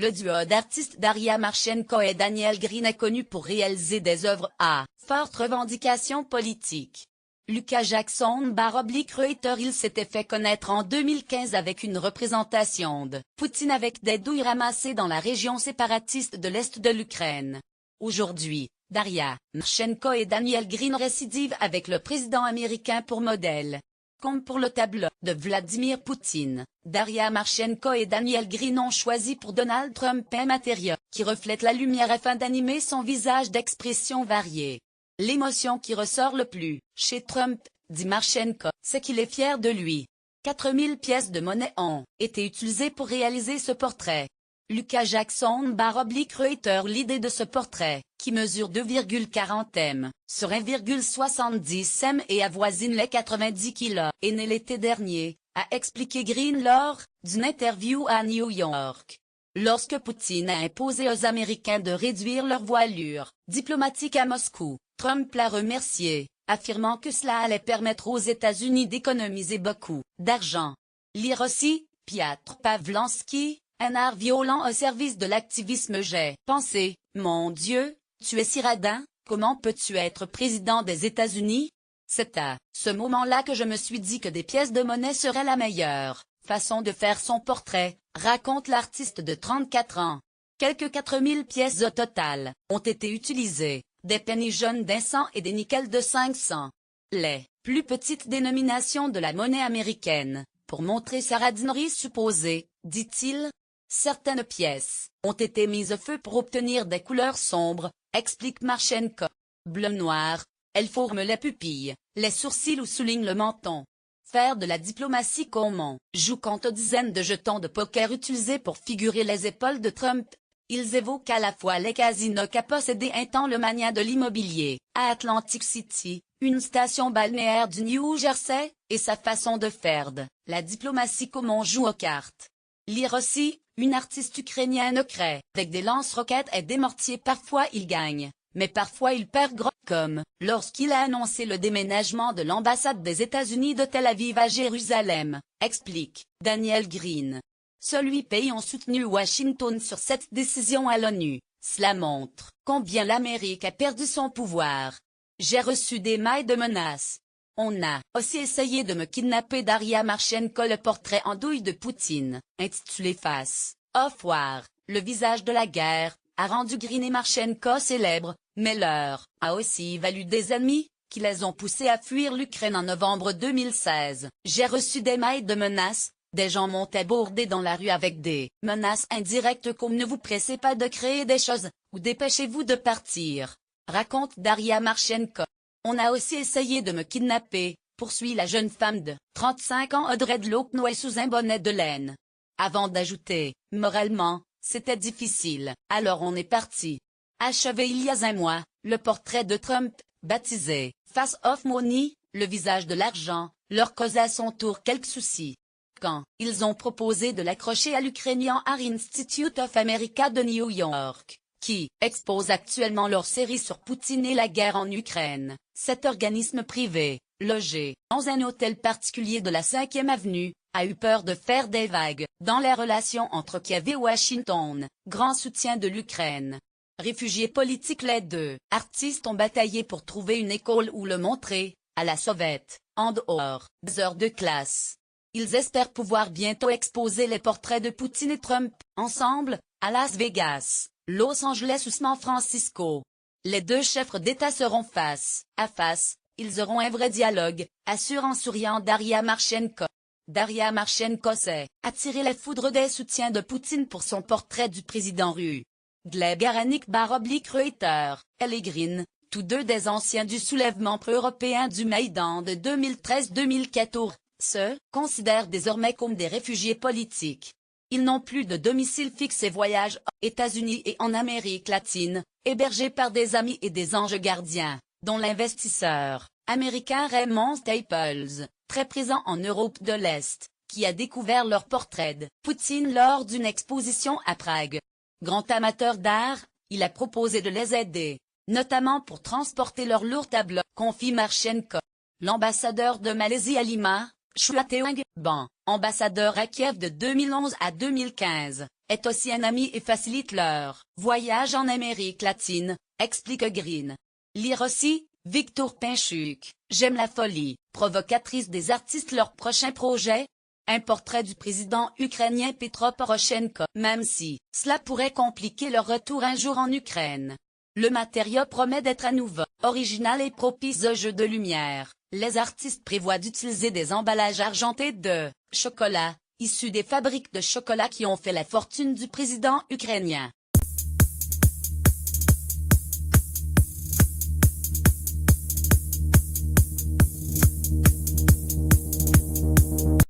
Le duo d'artistes Daria Marchenko et Daniel Green est connu pour réaliser des œuvres à forte revendication politique. Lucas Jackson / Reuter. Il s'était fait connaître en 2015 avec une représentation de Poutine avec des douilles ramassées dans la région séparatiste de l'Est de l'Ukraine. Aujourd'hui, Daria Marchenko et Daniel Green récidivent avec le président américain pour modèle. Comme pour le tableau de Vladimir Poutine, Daria Marchenko et Daniel Green ont choisi pour Donald Trump un matériau qui reflète la lumière afin d'animer son visage d'expressions variées. L'émotion qui ressort le plus chez Trump, dit Marchenko, c'est qu'il est fier de lui. 4000 pièces de monnaie ont été utilisées pour réaliser ce portrait. Lucas Jackson / Reuter. L'idée de ce portrait, qui mesure 2,40 m sur 1,70 m et avoisine les 90 kg, est née l'été dernier, a expliqué Green lors d'une interview à New York. Lorsque Poutine a imposé aux Américains de réduire leur voilure diplomatique à Moscou, Trump l'a remercié, affirmant que cela allait permettre aux États-Unis d'économiser beaucoup d'argent. Lire aussi, Piotr Pavlansky, un art violent au service de l'activisme. J'ai pensé, mon Dieu, tu es si radin, comment peux-tu être président des États-Unis? C'est à ce moment-là que je me suis dit que des pièces de monnaie seraient la meilleure façon de faire son portrait, raconte l'artiste de 34 ans. Quelques 4000 pièces au total ont été utilisées, des pennies jaunes d'100 et des nickels de 500. Les plus petites dénominations de la monnaie américaine, pour montrer sa radinerie supposée, dit-il. Certaines pièces ont été mises au feu pour obtenir des couleurs sombres, explique Marchenko. Bleu-noir, elles forment les pupilles, les sourcils ou soulignent le menton. Faire de la diplomatie comme on joue quant aux dizaines de jetons de poker utilisés pour figurer les épaules de Trump. Ils évoquent à la fois les casinos qu'a possédé un temps le mania de l'immobilier, à Atlantic City, une station balnéaire du New Jersey, et sa façon de faire de la diplomatie comme on joue aux cartes. Lire aussi, une artiste ukrainienne crée avec des lance-roquettes et des mortiers. Parfois il gagne, mais parfois il perd gros, comme lorsqu'il a annoncé le déménagement de l'ambassade des États-Unis de Tel Aviv à Jérusalem, explique Daniel Green. Seuls 8 pays ont soutenu Washington sur cette décision à l'ONU. Cela montre combien l'Amérique a perdu son pouvoir. J'ai reçu des mails de menaces. On a aussi essayé de me kidnapper. Daria Marchenko. Le portrait en douille de Poutine, intitulé Face of War, le visage de la guerre, a rendu Green et Marchenko célèbres, mais leur a aussi valu des ennemis, qui les ont poussés à fuir l'Ukraine en novembre 2016. J'ai reçu des mails de menaces. Des gens m'ont abordé dans la rue avec des menaces indirectes comme ne vous pressez pas de créer des choses, ou dépêchez-vous de partir, raconte Daria Marchenko. On a aussi essayé de me kidnapper, poursuit la jeune femme de 35 ans Audrey Dloknoy sous un bonnet de laine. Avant d'ajouter, moralement, c'était difficile, alors on est parti. Achevé il y a un mois, le portrait de Trump, baptisé Face of Money, le visage de l'argent, leur cause à son tour quelques soucis. Quand ils ont proposé de l'accrocher à l'Ukrainian Art Institute of America de New York, qui expose actuellement leur série sur Poutine et la guerre en Ukraine, cet organisme privé, logé dans un hôtel particulier de la 5e avenue, a eu peur de faire des vagues dans les relations entre Kiev et Washington, grand soutien de l'Ukraine. Réfugiés politiques, les deux artistes ont bataillé pour trouver une école où le montrer, à la soviète, en dehors des heures de classe. Ils espèrent pouvoir bientôt exposer les portraits de Poutine et Trump, ensemble, à Las Vegas, Los Angeles ou San Francisco. Les deux chefs d'État seront face à face, ils auront un vrai dialogue, assure en souriant Daria Marchenko. Daria Marchenko s'est attiré les foudres des soutiens de Poutine pour son portrait du président russe. Gleb Garanik / Reuter, elle et Green, tous deux des anciens du soulèvement pro-européen du Maïdan de 2013-2014, se considèrent désormais comme des réfugiés politiques. Ils n'ont plus de domicile fixe et voyagent aux États-Unis et en Amérique latine, hébergés par des amis et des anges gardiens, dont l'investisseur américain Raymond Staples, très présent en Europe de l'Est, qui a découvert leur portrait de Poutine lors d'une exposition à Prague. Grand amateur d'art, il a proposé de les aider, notamment pour transporter leurs lourds tableaux, confie Marchenko. L'ambassadeur de Malaisie à Lima, Chouateung Ban, ambassadeur à Kiev de 2011 à 2015, est aussi un ami et facilite leur voyage en Amérique latine, explique Green. Lire aussi, Victor Pinchuk, J'aime la folie, provocatrice des artistes leur prochain projet. Un portrait du président ukrainien Petro Poroshenko, même si cela pourrait compliquer leur retour un jour en Ukraine. Le matériau promet d'être à nouveau original et propice au jeu de lumière. Les artistes prévoient d'utiliser des emballages argentés de chocolat, issus des fabriques de chocolat qui ont fait la fortune du président ukrainien.